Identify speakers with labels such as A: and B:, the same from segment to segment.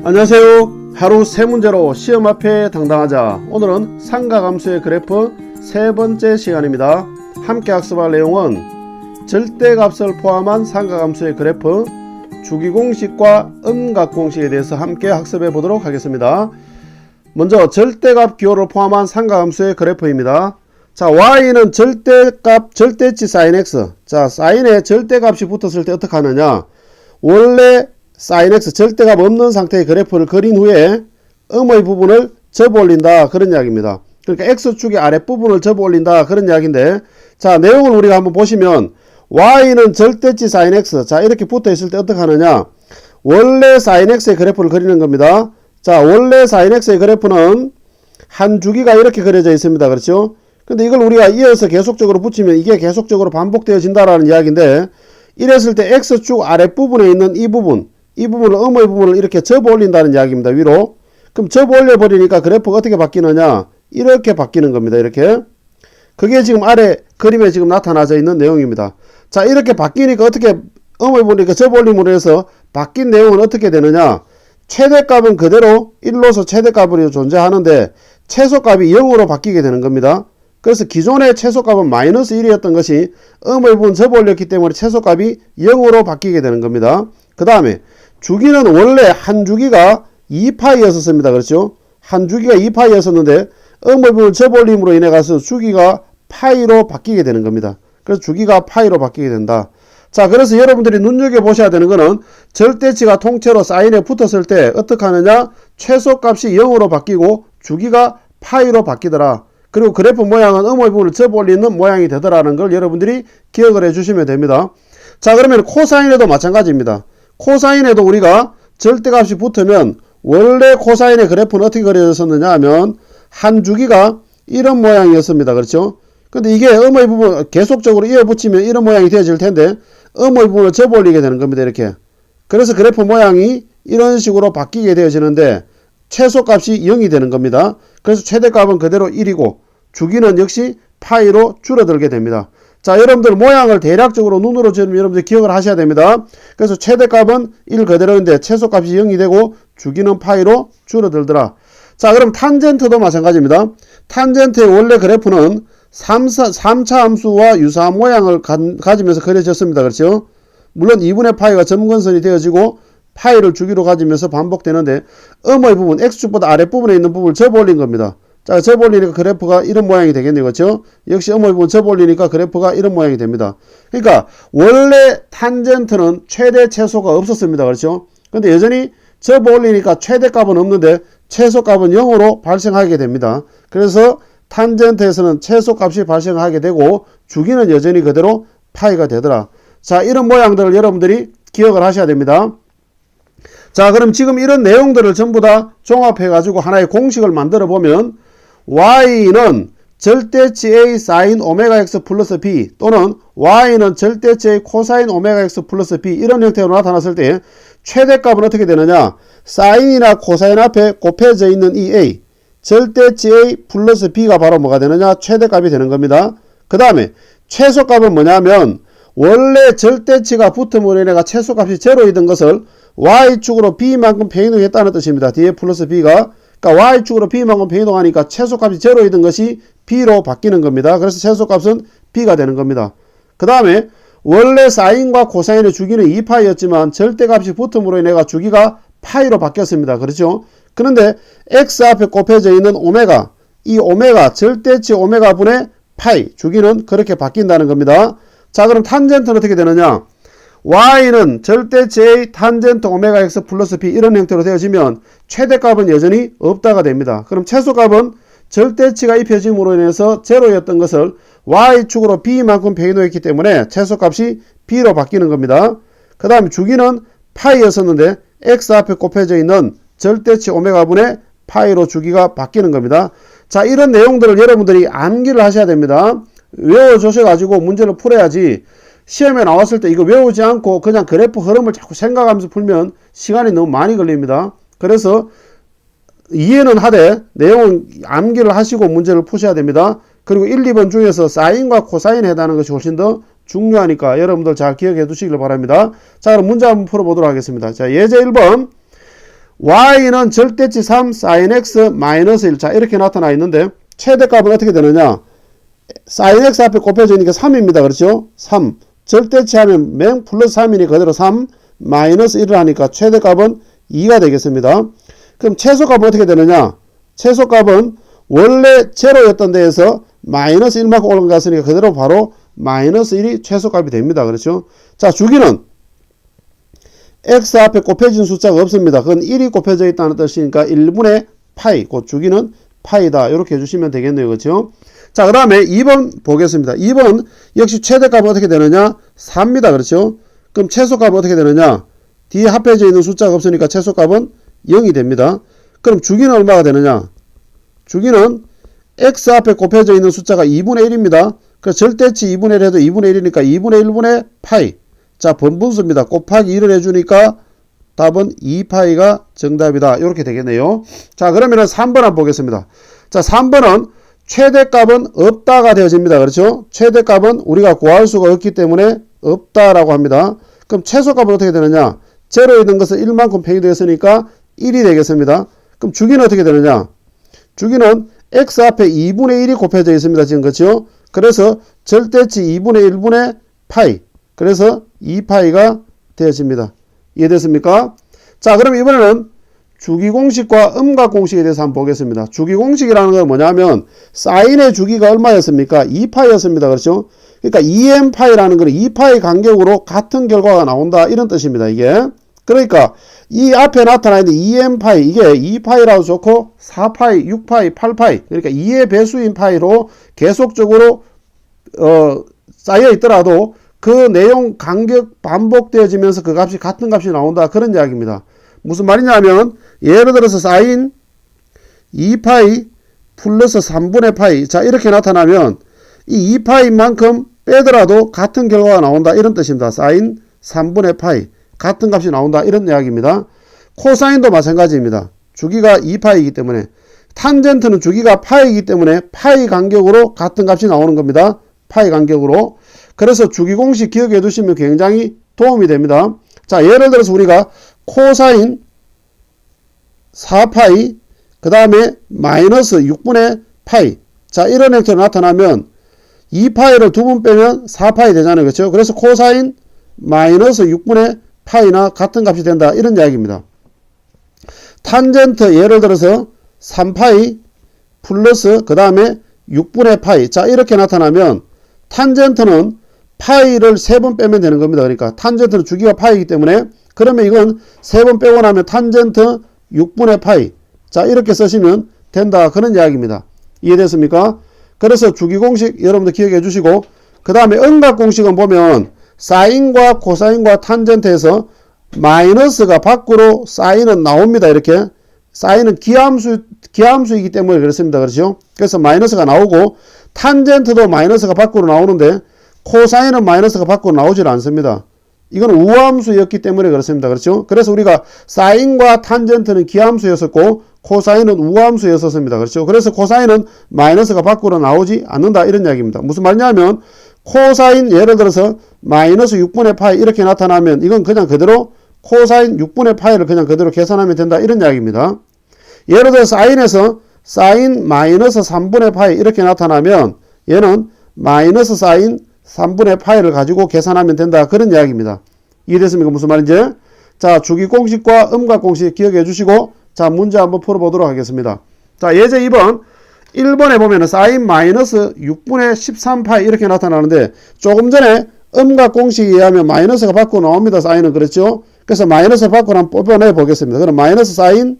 A: 안녕하세요. 하루 세 문제로 시험 앞에 당당하자. 오늘은 상가감수의 그래프 세 번째 시간입니다. 함께 학습할 내용은 절대값을 포함한 상가감수의 그래프, 주기공식과 음각공식에 대해서 함께 학습해 보도록 하겠습니다. 먼저 절대값 기호를 포함한 상가감수의 그래프입니다. 자, y는 절대값, 절대치 sin x. 자, sin에 절대값이 붙었을 때 어떻게 하느냐? 원래 sin x 절대값 없는 상태의 그래프를 그린 후에 음의 부분을 접어 올린다, 그런 이야기입니다. 그러니까 x축의 아랫부분을 접어 올린다, 그런 이야기인데, 자, 내용을 우리가 한번 보시면 y는 절대치 sin x. 자, 이렇게 붙어 있을 때 어떻게 하느냐? 원래 sin x의 그래프를 그리는 겁니다. 자, 원래 sin x의 그래프는 한 주기가 이렇게 그려져 있습니다. 그렇죠? 근데 이걸 우리가 이어서 계속적으로 붙이면 이게 계속적으로 반복되어진다라는 이야기인데, 이랬을 때 x축 아랫부분에 있는 이 부분을 음의 부분을 이렇게 접어 올린다는 이야기입니다. 위로. 그럼 접어 올려 버리니까 그래프가 어떻게 바뀌느냐? 이렇게 바뀌는 겁니다. 이렇게. 그게 지금 아래 그림에 지금 나타나져 있는 내용입니다. 자, 이렇게 바뀌니까 어떻게 음의 부분을 이렇게 접어 올림으로 해서 바뀐 내용은 어떻게 되느냐? 최대값은 그대로 1로서 최대값으로 존재하는데 최소값이 0으로 바뀌게 되는 겁니다. 그래서 기존의 최소값은 마이너스 1이었던 것이 음의 부분 접어 올렸기 때문에 최소값이 0으로 바뀌게 되는 겁니다. 그 다음에 주기는 원래 한 주기가 2파이였었습니다. 그렇죠? 한 주기가 2파이였었는데 음의 부분 접어 올림으로 인해 가서 주기가 파이로 바뀌게 되는 겁니다. 그래서 주기가 파이로 바뀌게 된다. 자, 그래서 여러분들이 눈여겨보셔야 되는 거는 절대치가 통째로 사인에 붙었을 때 어떻게 하느냐? 최소값이 0으로 바뀌고 주기가 파이로 바뀌더라. 그리고 그래프 모양은 음의 부분을 접어 올리는 모양이 되더라는 걸 여러분들이 기억을 해주시면 됩니다. 자, 그러면 코사인에도 마찬가지입니다. 코사인에도 우리가 절대값이 붙으면 원래 코사인의 그래프는 어떻게 그려졌었느냐 하면 한 주기가 이런 모양이었습니다. 그렇죠? 근데 이게 음의 부분 계속적으로 이어붙이면 이런 모양이 되어질 텐데 음의 부분을 접어 올리게 되는 겁니다. 이렇게. 그래서 그래프 모양이 이런 식으로 바뀌게 되어지는데 최소값이 0이 되는 겁니다. 그래서 최대값은 그대로 1이고 주기는 역시 파이로 줄어들게 됩니다. 자, 여러분들 모양을 대략적으로 눈으로 지으면 여러분들 기억을 하셔야 됩니다. 그래서 최대값은 1 그대로인데 최소값이 0이 되고 주기는 파이로 줄어들더라. 자, 그럼 탄젠트도 마찬가지입니다. 탄젠트의 원래 그래프는 3차 함수와 유사한 모양을 가지면서 그려졌습니다. 그렇죠? 물론 2분의 파이가 점근선이 되어지고 파이를 주기로 가지면서 반복되는데 음의 부분, x축보다 아랫부분에 있는 부분을 접어 올린 겁니다. 자, 접어 올리니까 그래프가 이런 모양이 되겠네요. 그렇죠? 역시 음의 부분 접어 올리니까 그래프가 이런 모양이 됩니다. 그러니까 원래 탄젠트는 최대 최소가 없었습니다. 그렇죠? 근데 여전히 접어 올리니까 최대값은 없는데 최소값은 0으로 발생하게 됩니다. 그래서 탄젠트에서는 최소값이 발생하게 되고 주기는 여전히 그대로 파이가 되더라. 자, 이런 모양들을 여러분들이 기억을 하셔야 됩니다. 자, 그럼 지금 이런 내용들을 전부 다 종합해 가지고 하나의 공식을 만들어 보면 y는 절대치 a sin 오메가 x 플러스 b 또는 y는 절대치 a 코사인 오메가 x 플러스 b 이런 형태로 나타났을 때 최대값은 어떻게 되느냐? 사인이나 코사인 앞에 곱해져 있는 이 a 절대치 a 플러스 b가 바로 뭐가 되느냐? 최대값이 되는 겁니다. 그 다음에 최소값은 뭐냐면 원래 절대치가 붙음으로 인해 최소값이 제로이던 것을 y축으로 b만큼 변이동했다는 뜻입니다. 뒤에 플러스 b가. 그러니까 y축으로 b만큼 변이동하니까 최소값이 제로이던 것이 b로 바뀌는 겁니다. 그래서 최소값은 b가 되는 겁니다. 그 다음에 원래 사인과 코사인의 주기는 2파이였지만 절대값이 붙음으로 인해 주기가 파이로 바뀌었습니다. 그렇죠? 그런데 x 앞에 곱해져 있는 오메가, 이 오메가, 절대치 오메가 분의 파이, 주기는 그렇게 바뀐다는 겁니다. 자, 그럼 탄젠트는 어떻게 되느냐? y는 절대치 a 탄젠트 오메가 x 플러스 b 이런 형태로 되어지면 최대값은 여전히 없다가 됩니다. 그럼 최소값은 절대치가 입혀짐으로 인해서 제로였던 것을 y축으로 b만큼 변이했기 때문에 최소값이 b로 바뀌는 겁니다. 그 다음에 주기는 파이였었는데 x 앞에 곱해져 있는 절대치 오메가 분의 파이로 주기가 바뀌는 겁니다. 자, 이런 내용들을 여러분들이 암기를 하셔야 됩니다. 외워주셔가지고 문제를 풀어야지 시험에 나왔을 때 이거 외우지 않고 그냥 그래프 흐름을 자꾸 생각하면서 풀면 시간이 너무 많이 걸립니다. 그래서 이해는 하되 내용은 암기를 하시고 문제를 푸셔야 됩니다. 그리고 1, 2번 중에서 사인과 코사인에 해당하는 것이 훨씬 더 중요하니까 여러분들 잘 기억해 두시길 바랍니다. 자, 그럼 문제 한번 풀어보도록 하겠습니다. 자, 예제 1번 y는 절대치 3 sin x 마이너스 1. 자, 이렇게 나타나 있는데 최대값은 어떻게 되느냐? sin x 앞에 곱해져 있으니까 3입니다. 그렇죠? 3. 절대치 하면 맹 플러스 3이니 그대로 3 마이너스 1을 하니까 최대값은 2가 되겠습니다. 그럼 최소값은 어떻게 되느냐? 최소값은 원래 0였던 데에서 마이너스 1만큼 올라갔으니까 그대로 바로 마이너스 1이 최소값이 됩니다. 그렇죠? 자, 주기는 x 앞에 곱해진 숫자가 없습니다. 그건 1이 곱해져 있다는 뜻이니까 1분의 파이, 그 주기는 파이다. 이렇게 해주시면 되겠네요. 그렇죠? 자, 그 다음에 2번 보겠습니다. 2번 역시 최대값은 어떻게 되느냐? 4입니다. 그렇죠? 그럼 최소값은 어떻게 되느냐? 뒤에 합해져 있는 숫자가 없으니까 최소값은 0이 됩니다. 그럼 주기는 얼마가 되느냐? 주기는 x 앞에 곱해져 있는 숫자가 2분의 1입니다. 그래서 절대치 2분의 1 해도 2분의 1이니까 2분의 1분의 파이. 자, 번분수입니다. 곱하기 1을 해주니까 답은 2파이가 정답이다. 이렇게 되겠네요. 자, 그러면은 3번 한번 보겠습니다. 자, 3번은 최대값은 없다가 되어집니다. 그렇죠? 최대값은 우리가 구할 수가 없기 때문에 없다라고 합니다. 그럼 최소값은 어떻게 되느냐? 0에 있는 것은 1만큼 팽이되었으니까 1이 되겠습니다. 그럼 주기는 어떻게 되느냐? 주기는 x 앞에 2분의 1이 곱해져 있습니다. 지금 그렇죠? 그래서 절대치 2분의 1분의 파이. 그래서 2파이가 되어집니다. 이해됐습니까? 자, 그럼 이번에는 주기공식과 음각공식에 대해서 한번 보겠습니다. 주기공식이라는 건 뭐냐면 사인의 주기가 얼마였습니까? 2파이였습니다. 그렇죠? 그러니까 2n파이라는 거는 2파이 간격으로 같은 결과가 나온다. 이런 뜻입니다. 이게. 그러니까 이 앞에 나타나 있는 2n파이, 이게 2파이라고 좋고 4파이, 6파이, 8파이, 그러니까 2의 배수인 파이로 계속적으로 쌓여 있더라도 그 내용 간격 반복되어지면서 그 값이 같은 값이 나온다. 그런 이야기입니다. 무슨 말이냐면 예를 들어서 사인 2파이 플러스 3분의 파이, 자, 이렇게 나타나면 이 2파인 만큼 빼더라도 같은 결과가 나온다. 이런 뜻입니다. 사인 3분의 파이, 같은 값이 나온다. 이런 이야기입니다. 코사인도 마찬가지입니다. 주기가 2파이이기 때문에, 탄젠트는 주기가 파이이기 때문에 파이 간격으로 같은 값이 나오는 겁니다. 파이 간격으로. 그래서 주기 공식 기억해 두시면 굉장히 도움이 됩니다. 자, 예를 들어서 우리가 코사인 4파이 그 다음에 마이너스 6분의 파이, 자, 이런 형태로 나타나면 2파이를 두 번 빼면 4파이 되잖아요. 그렇죠? 그래서 코사인 마이너스 6분의 파이나 같은 값이 된다. 이런 이야기입니다. 탄젠트 예를 들어서 3파이 플러스 그 다음에 6분의 파이, 자, 이렇게 나타나면 탄젠트는 파이를 3번 빼면 되는 겁니다. 그러니까 탄젠트는 주기가 파이이기 때문에, 그러면 이건 3번 빼고 나면 탄젠트 6분의 파이, 자, 이렇게 쓰시면 된다. 그런 이야기입니다. 이해됐습니까? 그래서 주기공식 여러분들 기억해 주시고, 그 다음에 음각공식은 보면 사인과 코사인과 탄젠트에서 마이너스가 밖으로 사인은 나옵니다. 이렇게 사인은 기함수이기 때문에 그렇습니다. 그렇죠? 그래서 마이너스가 나오고 탄젠트도 마이너스가 밖으로 나오는데 코사인은 마이너스가 밖으로 나오질 않습니다. 이건 우함수였기 때문에 그렇습니다. 그렇죠? 그래서 우리가 사인과 탄젠트는 기함수였었고 코사인은 우함수였었습니다. 그렇죠? 그래서 코사인은 마이너스가 밖으로 나오지 않는다. 이런 이야기입니다. 무슨 말이냐면 코사인 예를 들어서 마이너스 6분의 파이 이렇게 나타나면 이건 그냥 그대로 코사인 6분의 파이를 그냥 그대로 계산하면 된다. 이런 이야기입니다. 예를 들어서 사인에서 사인 마이너스 3분의 파이 이렇게 나타나면 얘는 마이너스 사인 3분의 파이를 가지고 계산하면 된다. 그런 이야기입니다. 이해됐습니까? 무슨 말인지? 자, 주기공식과 음각공식 기억해 주시고, 자, 문제 한번 풀어보도록 하겠습니다. 자, 예제 2번. 1번에 보면은 사인 마이너스 6분의 13파이 이렇게 나타나는데, 조금 전에 음각공식에 의하면 마이너스가 밖으로 나옵니다. 사인은. 그렇죠? 그래서 마이너스 밖으로 한번 뽑아내 보겠습니다. 그럼 마이너스 사인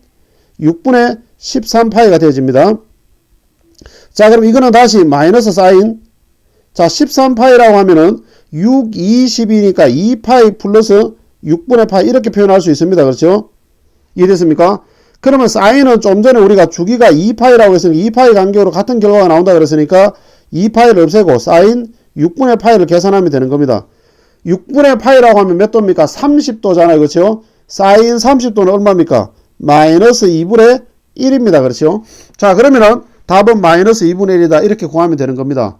A: 6분의 13파이가 되어집니다. 자, 그럼 이거는 다시 마이너스 사인, 자, 13파이라고 하면은 6, 20이니까 2파이 플러스 6분의 파이 이렇게 표현할 수 있습니다. 그렇죠? 이해됐습니까? 그러면 사인은 좀 전에 우리가 주기가 2파이라고 했으니까 2파이 간격으로 같은 결과가 나온다 그랬으니까 2파이를 없애고 사인 6분의 파이를 계산하면 되는 겁니다. 6분의 파이라고 하면 몇 도입니까? 30도잖아요. 그렇죠? 사인 30도는 얼마입니까? 마이너스 2분의 1입니다. 그렇죠? 자, 그러면은 답은 마이너스 2분의 1이다. 이렇게 구하면 되는 겁니다.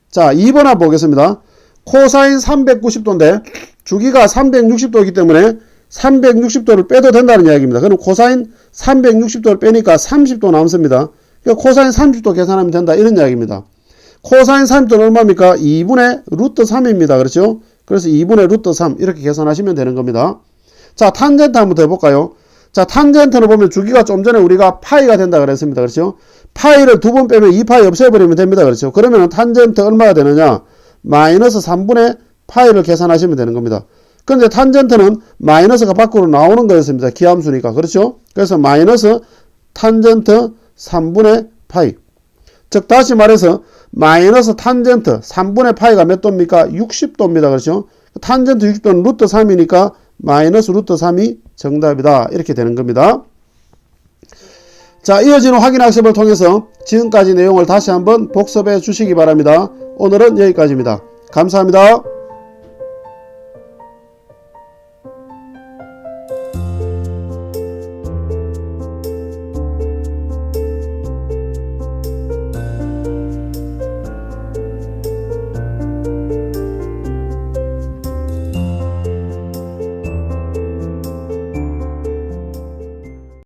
A: 자, 2번 한번 보겠습니다. 코사인 390도인데 주기가 360도이기 때문에 360도를 빼도 된다는 이야기입니다. 그럼 코사인 360도를 빼니까 30도 남습니다. 그러니까 코사인 30도 계산하면 된다 이런 이야기입니다. 코사인 30도는 얼마입니까? 2분의 루트 3입니다. 그렇죠? 그래서 2분의 루트 3 이렇게 계산하시면 되는 겁니다. 자, 탄젠트 한번 더 해볼까요? 자, 탄젠트는 보면 주기가 좀 전에 우리가 파이가 된다 그랬습니다. 그렇죠? 파이를 두 번 빼면 2파이 없애버리면 됩니다. 그렇죠? 그러면 탄젠트 얼마가 되느냐? 마이너스 3분의 파이를 계산하시면 되는 겁니다. 근데 탄젠트는 마이너스가 밖으로 나오는 거였습니다. 기함수니까. 그렇죠? 그래서 마이너스 탄젠트 3분의 파이. 즉 다시 말해서 마이너스 탄젠트 3분의 파이가 몇 도입니까? 60도입니다. 그렇죠? 탄젠트 60도는 루트 3이니까 마이너스 루트 3이 정답이다. 이렇게 되는 겁니다. 자, 이어지는 확인 학습을 통해서 지금까지 내용을 다시 한번 복습해 주시기 바랍니다. 오늘은 여기까지입니다. 감사합니다.